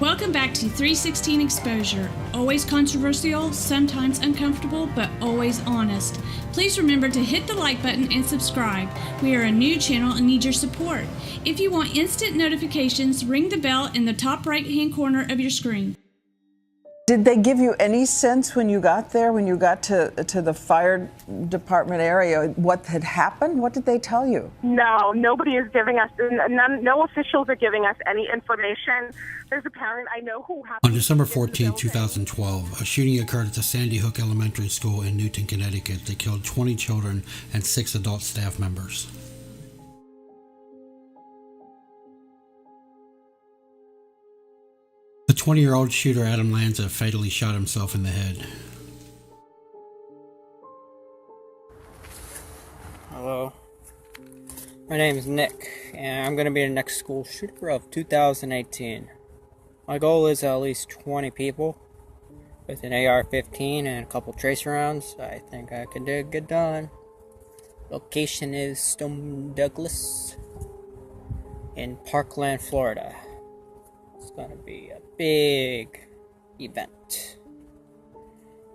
Welcome back to 316 Exposure. Always controversial, sometimes uncomfortable, but always honest. Please remember to hit the like button and subscribe. We are a new channel and need your support. If you want instant notifications, ring the bell in the top right-hand corner of your screen. Did they give you any sense when you got there, when you got to the fire department area, what had happened? What did they tell you? No, nobody is giving us, no officials are giving us any information. There's a parent I know who happened. On December 14, 2012, a shooting occurred at the Sandy Hook Elementary School in Newton, Connecticut that killed 20 children and 6 adult staff members. The 20-year-old shooter, Adam Lanza, fatally shot himself in the head. Hello, my name is Nick, and I'm going to be the next school shooter of 2018. My goal is at least 20 people with an AR-15 and a couple tracer rounds. I think I can get done. Location is Stone Douglas in Parkland, Florida. It's going to be a big event.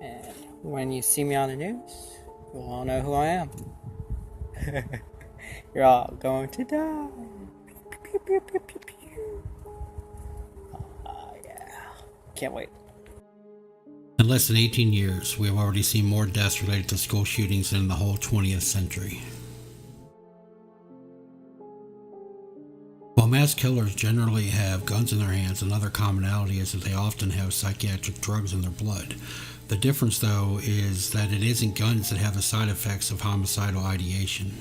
And when you see me on the news, you'll all know who I am. You're all going to die. Pew, pew, pew, pew, pew. Yeah. Can't wait. In less than 18 years, we have already seen more deaths related to school shootings than in the whole 20th century. While mass killers generally have guns in their hands, another commonality is that they often have psychiatric drugs in their blood. The difference, though, is that it isn't guns that have the side effects of homicidal ideation.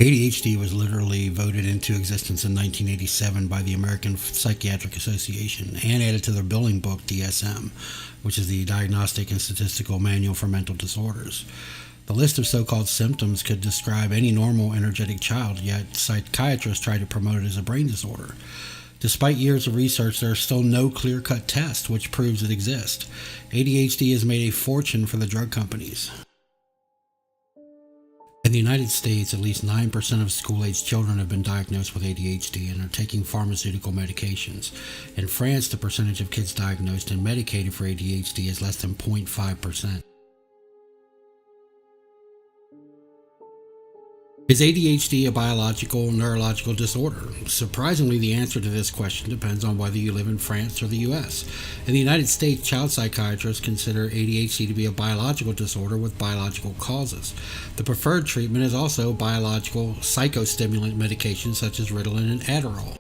ADHD was literally voted into existence in 1987 by the American Psychiatric Association and added to their billing book, DSM, which is the Diagnostic and Statistical Manual for Mental Disorders. The list of so-called symptoms could describe any normal, energetic child, yet psychiatrists try to promote it as a brain disorder. Despite years of research, there is still no clear-cut test which proves it exists. ADHD has made a fortune for the drug companies. In the United States, at least 9% of school-aged children have been diagnosed with ADHD and are taking pharmaceutical medications. In France, the percentage of kids diagnosed and medicated for ADHD is less than 0.5%. Is ADHD a biological or neurological disorder? Surprisingly, the answer to this question depends on whether you live in France or the US. In the United States, child psychiatrists consider ADHD to be a biological disorder with biological causes. The preferred treatment is also biological psychostimulant medications such as Ritalin and Adderall.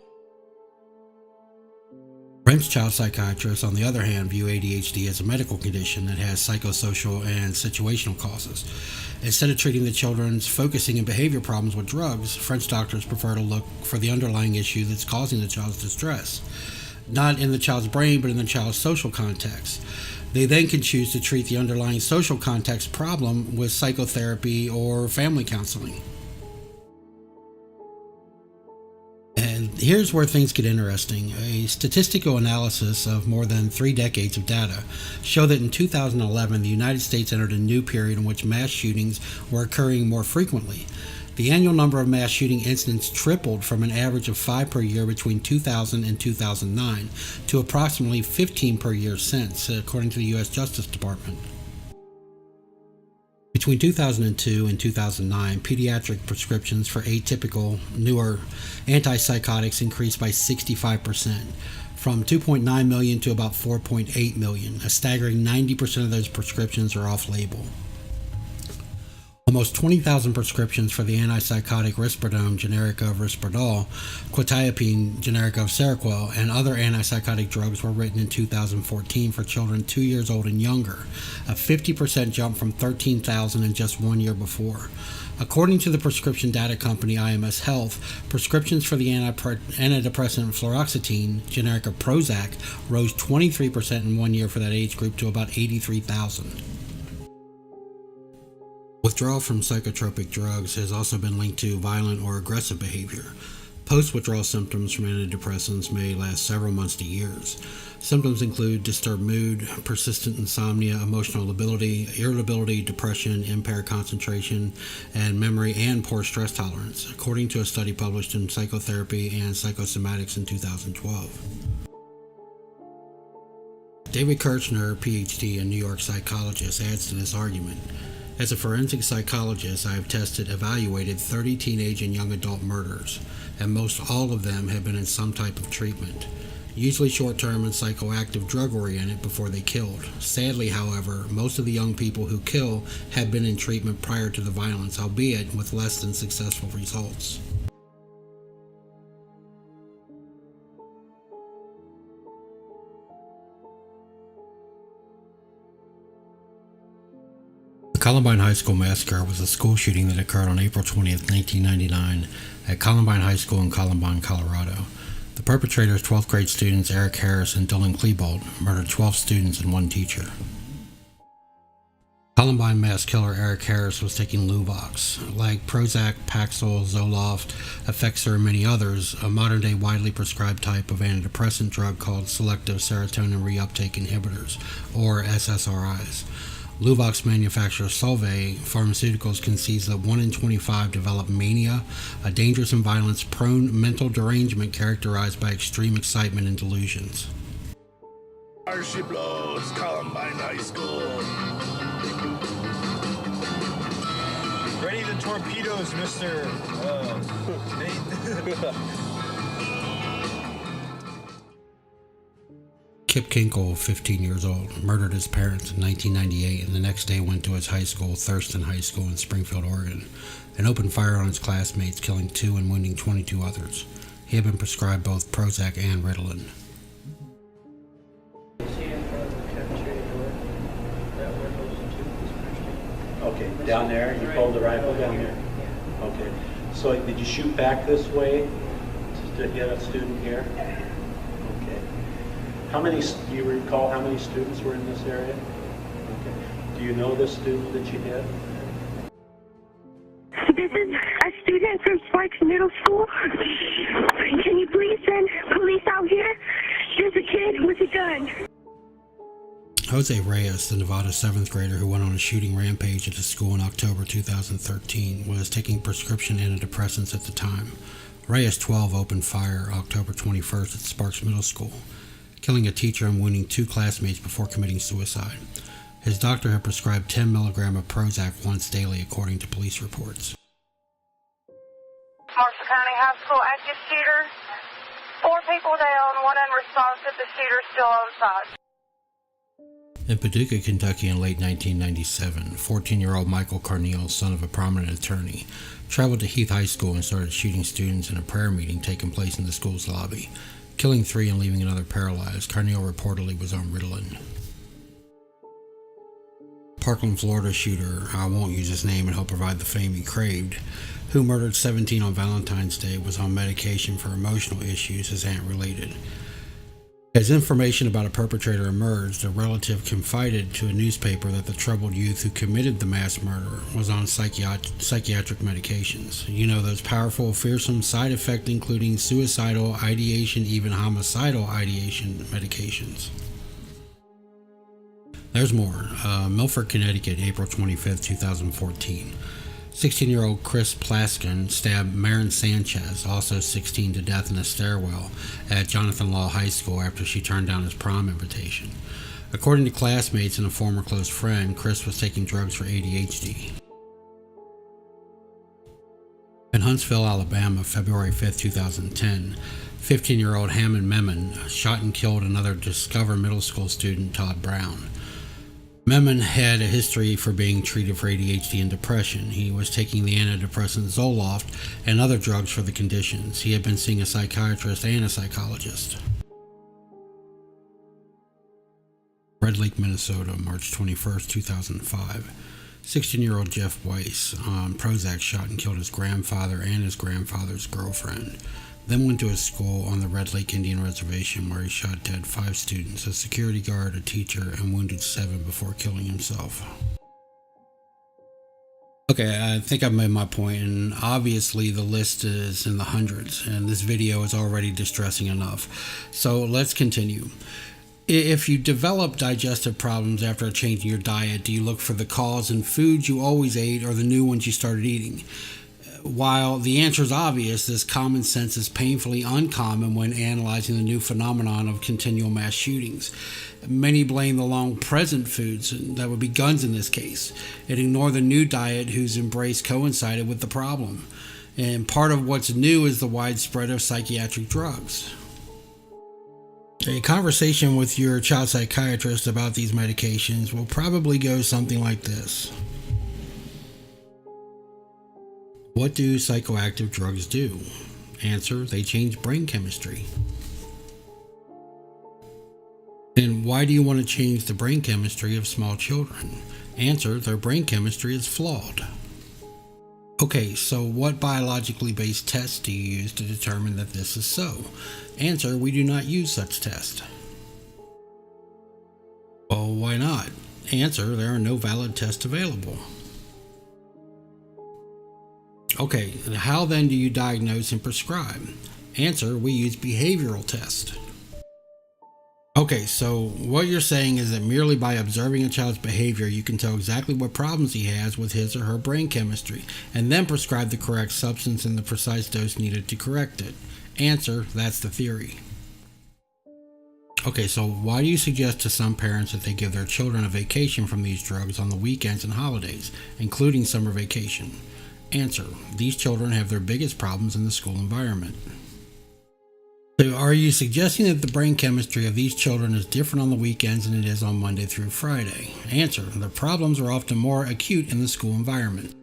French child psychiatrists, on the other hand, view ADHD as a medical condition that has psychosocial and situational causes. Instead of treating the children's focusing and behavior problems with drugs, French doctors prefer to look for the underlying issue that's causing the child's distress, not in the child's brain, but in the child's social context. They then can choose to treat the underlying social context problem with psychotherapy or family counseling. And here's where things get interesting. A statistical analysis of more than 3 decades of data show that in 2011, the United States entered a new period in which mass shootings were occurring more frequently. The annual number of mass shooting incidents tripled from an average of 5 per year between 2000 and 2009 to approximately 15 per year since, according to the U.S. Justice Department. Between 2002 and 2009, pediatric prescriptions for atypical, newer antipsychotics increased by 65%, from 2.9 million to about 4.8 million. A staggering 90% of those prescriptions are off-label. Almost 20,000 prescriptions for the antipsychotic Risperidone, generic of Risperdal, quetiapine, generic of Seroquel, and other antipsychotic drugs were written in 2014 for children 2 years old and younger, a 50% jump from 13,000 in just 1 year before. According to the prescription data company IMS Health, prescriptions for the antidepressant fluoxetine, generic of Prozac, rose 23% in 1 year for that age group to about 83,000. Withdrawal from psychotropic drugs has also been linked to violent or aggressive behavior. Post-withdrawal symptoms from antidepressants may last several months to years. Symptoms include disturbed mood, persistent insomnia, emotional lability, irritability, depression, impaired concentration, and memory, and poor stress tolerance, according to a study published in Psychotherapy and Psychosomatics in 2012. David Kirchner, PhD, a New York psychologist, adds to this argument. As a forensic psychologist, I have evaluated 30 teenage and young adult murders, and most all of them have been in some type of treatment, usually short-term and psychoactive drug-oriented before they killed. Sadly, however, most of the young people who kill have been in treatment prior to the violence, albeit with less than successful results. The Columbine High School massacre was a school shooting that occurred on April 20th, 1999 at Columbine High School in Columbine, Colorado. The perpetrators, 12th grade students Eric Harris and Dylan Klebold, murdered 12 students and one teacher. Columbine mass killer Eric Harris was taking Luvox. Like Prozac, Paxil, Zoloft, Effexor, and many others, a modern-day widely prescribed type of antidepressant drug called selective serotonin reuptake inhibitors, or SSRIs. Luvox manufacturer Solvay Pharmaceuticals concedes that 1 in 25 develop mania, a dangerous and violence-prone mental derangement characterized by extreme excitement and delusions. She blows Columbine High School. Ready the torpedoes, Mr. Nate. Kip Kinkle, 15 years old, murdered his parents in 1998 and the next day went to his high school, Thurston High School in Springfield, Oregon, and opened fire on his classmates, killing 2 and wounding 22 others. He had been prescribed both Prozac and Ritalin. Okay, down there, you pulled the rifle down there? Okay, so did you shoot back this way to hit a student here? Okay. Do you recall how many students were in this area? Okay. Do you know this student that you hit? This is a student from Sparks Middle School. Can you please send police out here? There's a kid with a gun. Jose Reyes, the Nevada 7th grader who went on a shooting rampage at the school in October 2013, was taking prescription antidepressants at the time. Reyes, 12, opened fire October 21st at Sparks Middle School, killing a teacher and wounding 2 classmates before committing suicide. His doctor had prescribed 10 milligrams of Prozac once daily, according to police reports. Marshall County High School active shooter. 4 people down, 1 unresponsive. The shooter still on site. In Paducah, Kentucky in late 1997, 14-year-old Michael Carneal, son of a prominent attorney, traveled to Heath High School and started shooting students in a prayer meeting taking place in the school's lobby. Killing 3 and leaving another paralyzed, Carneal reportedly was on Ritalin. Parkland, Florida shooter, I won't use his name and he'll provide the fame he craved, who murdered 17 on Valentine's Day, was on medication for emotional issues, his aunt related. As information about a perpetrator emerged, a relative confided to a newspaper that the troubled youth who committed the mass murder was on psychiatric medications. You know, those powerful, fearsome, side effect including suicidal ideation, even homicidal ideation medications. There's more. Milford, Connecticut, April 25th, 2014. 16-year-old Chris Plaskin stabbed Marin Sanchez, also 16, to death in a stairwell at Jonathan Law High School after she turned down his prom invitation. According to classmates and a former close friend, Chris was taking drugs for ADHD. In Huntsville, Alabama, February 5, 2010, 15-year-old Hammond Memon shot and killed another Discover Middle School student, Todd Brown. Memon had a history for being treated for ADHD and depression. He was taking the antidepressant Zoloft and other drugs for the conditions. He had been seeing a psychiatrist and a psychologist. Red Lake, Minnesota, March 21st, 2005. 16-year-old Jeff Weiss on Prozac shot and killed his grandfather and his grandfather's girlfriend. Then went to a school on the Red Lake Indian Reservation where he shot dead 5 students, a security guard, a teacher, and wounded 7 before killing himself. Okay, I think I've made my point, and obviously the list is in the hundreds, and this video is already distressing enough. So let's continue. If you develop digestive problems after a change in your diet, do you look for the cause in foods you always ate or the new ones you started eating? While the answer is obvious, this common sense is painfully uncommon when analyzing the new phenomenon of continual mass shootings. Many blame the long present foods, that would be guns in this case, and ignore the new diet whose embrace coincided with the problem. And part of what's new is the widespread of psychiatric drugs. A conversation with your child psychiatrist about these medications will probably go something like this. What do psychoactive drugs do? Answer, they change brain chemistry. And why do you want to change the brain chemistry of small children? Answer, their brain chemistry is flawed. Okay, so what biologically based tests do you use to determine that this is so? Answer, we do not use such tests. Well, why not? Answer, there are no valid tests available. Okay, how then do you diagnose and prescribe? Answer, we use behavioral tests. Okay, so what you're saying is that merely by observing a child's behavior, you can tell exactly what problems he has with his or her brain chemistry, and then prescribe the correct substance and the precise dose needed to correct it. Answer, that's the theory. Okay, so why do you suggest to some parents that they give their children a vacation from these drugs on the weekends and holidays, including summer vacation? Answer, these children have their biggest problems in the school environment. So are you suggesting that the brain chemistry of these children is different on the weekends than it is on Monday through Friday? Answer, the problems are often more acute in the school environment.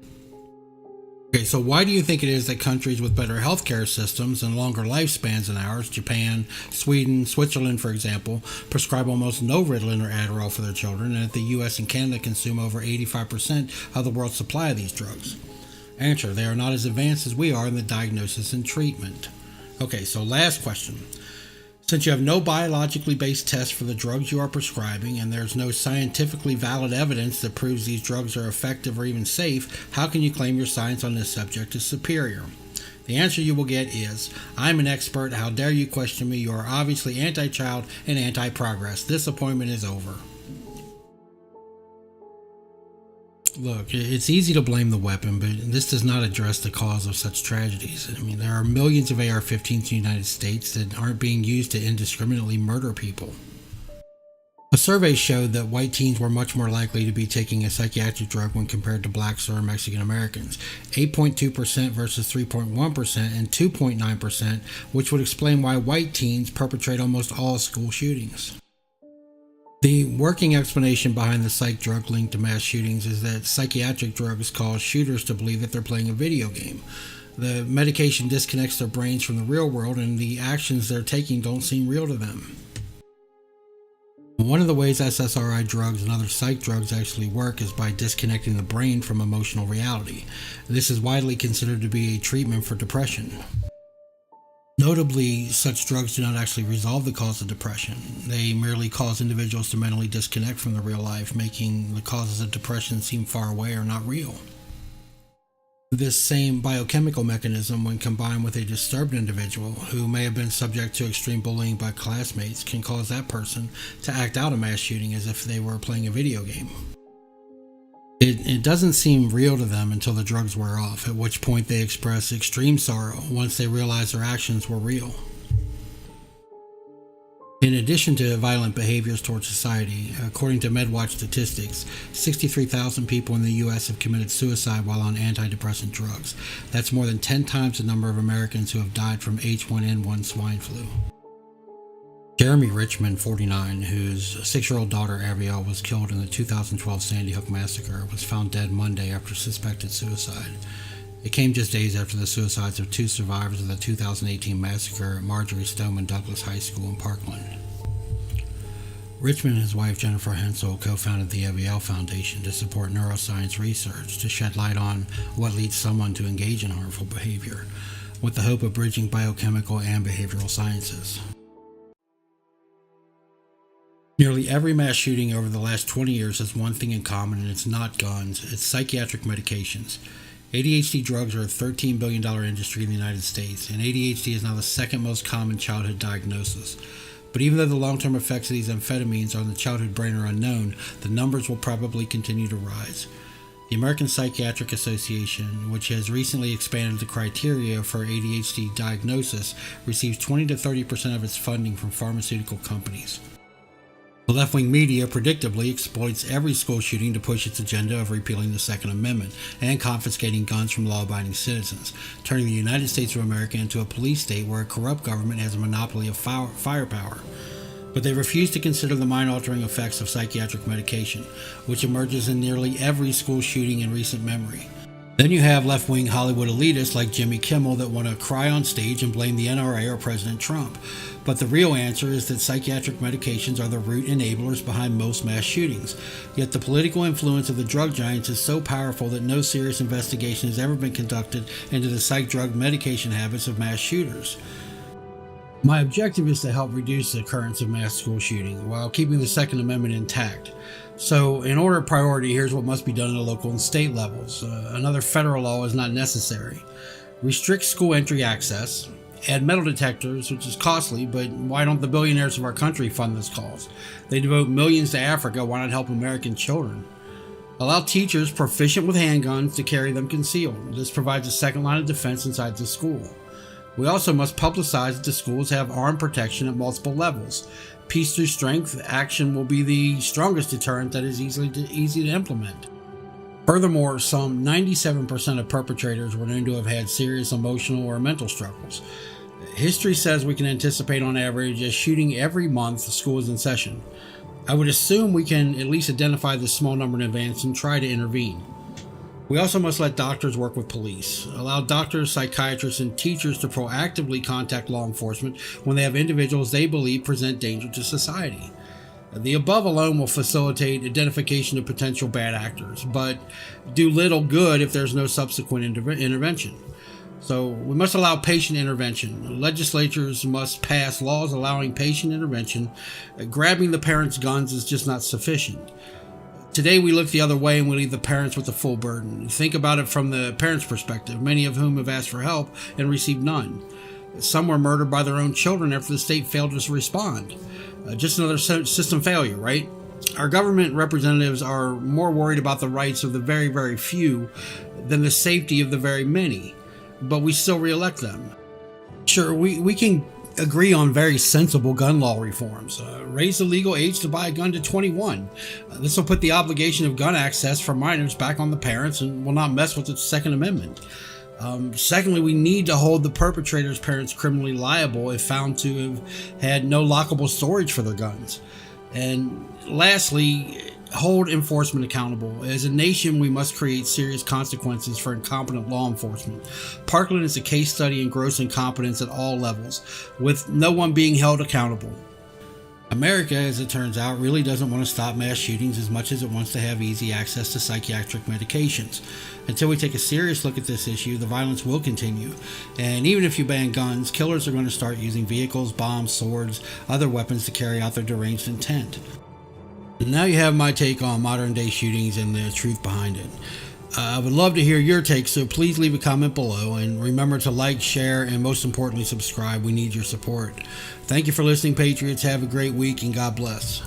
Okay, so why do you think it is that countries with better healthcare systems and longer lifespans than ours, Japan, Sweden, Switzerland, for example, prescribe almost no Ritalin or Adderall for their children, and that the US and Canada consume over 85% of the world's supply of these drugs? Answer, they are not as advanced as we are in the diagnosis and treatment. Okay, so last question. Since you have no biologically based tests for the drugs you are prescribing, and there's no scientifically valid evidence that proves these drugs are effective or even safe, how can you claim your science on this subject is superior? The answer you will get is, I'm an expert, how dare you question me, you are obviously anti-child and anti-progress. This appointment is over. Look, it's easy to blame the weapon, but this does not address the cause of such tragedies. I mean, there are millions of AR-15s in the United States that aren't being used to indiscriminately murder people. A survey showed that white teens were much more likely to be taking a psychiatric drug when compared to blacks or Mexican Americans. 8.2% versus 3.1% and 2.9%, which would explain why white teens perpetrate almost all school shootings. The working explanation behind the psych drug linked to mass shootings is that psychiatric drugs cause shooters to believe that they're playing a video game. The medication disconnects their brains from the real world, and the actions they're taking don't seem real to them. One of the ways SSRI drugs and other psych drugs actually work is by disconnecting the brain from emotional reality. This is widely considered to be a treatment for depression. Notably, such drugs do not actually resolve the cause of depression. They merely cause individuals to mentally disconnect from the real life, making the causes of depression seem far away or not real. This same biochemical mechanism, when combined with a disturbed individual who may have been subject to extreme bullying by classmates, can cause that person to act out a mass shooting as if they were playing a video game. It doesn't seem real to them until the drugs wear off, at which point they express extreme sorrow once they realize their actions were real. In addition to violent behaviors towards society, according to MedWatch statistics, 63,000 people in the U.S. have committed suicide while on antidepressant drugs. That's more than 10 times the number of Americans who have died from H1N1 swine flu. Jeremy Richmond, 49, whose 6-year-old daughter Ariel was killed in the 2012 Sandy Hook massacre, was found dead Monday after suspected suicide. It came just days after the suicides of 2 survivors of the 2018 massacre at Marjorie Stoneman Douglas High School in Parkland. Richmond and his wife Jennifer Hensel co-founded the Aviel Foundation to support neuroscience research to shed light on what leads someone to engage in harmful behavior, with the hope of bridging biochemical and behavioral sciences. Nearly every mass shooting over the last 20 years has one thing in common, and it's not guns, it's psychiatric medications. ADHD drugs are a $13 billion industry in the United States, and ADHD is now the second most common childhood diagnosis. But even though the long-term effects of these amphetamines on the childhood brain are unknown, the numbers will probably continue to rise. The American Psychiatric Association, which has recently expanded the criteria for ADHD diagnosis, receives 20 to 30% of its funding from pharmaceutical companies. The left-wing media predictably exploits every school shooting to push its agenda of repealing the Second Amendment and confiscating guns from law-abiding citizens, turning the United States of America into a police state where a corrupt government has a monopoly of firepower. But they refuse to consider the mind-altering effects of psychiatric medication, which emerges in nearly every school shooting in recent memory. Then you have left-wing Hollywood elitists like Jimmy Kimmel that want to cry on stage and blame the NRA or President Trump. But the real answer is that psychiatric medications are the root enablers behind most mass shootings. Yet the political influence of the drug giants is so powerful that no serious investigation has ever been conducted into the psych drug medication habits of mass shooters. My objective is to help reduce the occurrence of mass school shooting while keeping the Second Amendment intact. So, in order of priority, here's what must be done at the local and state levels. Another federal law is not necessary. Restrict school entry access. Add metal detectors, which is costly, but why don't the billionaires of our country fund this cause? They devote millions to Africa, why not help American children? Allow teachers proficient with handguns to carry them concealed. This provides a second line of defense inside the school. We also must publicize that the schools have armed protection at multiple levels. Peace through strength action will be the strongest deterrent that is easy to implement. Furthermore, some 97% of perpetrators were known to have had serious emotional or mental struggles. History says we can anticipate on average a shooting every month school is in session. I would assume we can at least identify this small number in advance and try to intervene. We also must let doctors work with police. Allow doctors, psychiatrists, and teachers to proactively contact law enforcement when they have individuals they believe present danger to society. The above alone will facilitate identification of potential bad actors, but do little good if there's no subsequent intervention. So we must allow patient intervention. Legislatures must pass laws allowing patient intervention. Grabbing the parents' guns is just not sufficient. Today we look the other way and we leave the parents with the full burden. Think about it from the parents' perspective, many of whom have asked for help and received none. Some were murdered by their own children after the state failed to respond. Just another system failure, right? Our government representatives are more worried about the rights of the very, very few than the safety of the very many, but we still re-elect them. Sure, we can agree on very sensible gun law reforms. Raise the legal age to buy a gun to 21. This will put the obligation of gun access for minors back on the parents and will not mess with the Second Amendment. Secondly, we need to hold the perpetrators' parents criminally liable if found to have had no lockable storage for their guns. And lastly, hold enforcement accountable. As a nation, we must create serious consequences for incompetent law enforcement. Parkland is a case study in gross incompetence at all levels, with no one being held accountable. America, as it turns out, really doesn't want to stop mass shootings as much as it wants to have easy access to psychiatric medications. Until we take a serious look at this issue, the violence will continue. And even if you ban guns, killers are going to start using vehicles, bombs, swords, other weapons to carry out their deranged intent. And now you have my take on modern day shootings and the truth behind it. I would love to hear your take, so please leave a comment below and remember to like, share, and most importantly subscribe. We need your support. Thank you for listening, Patriots. Have a great week and God bless.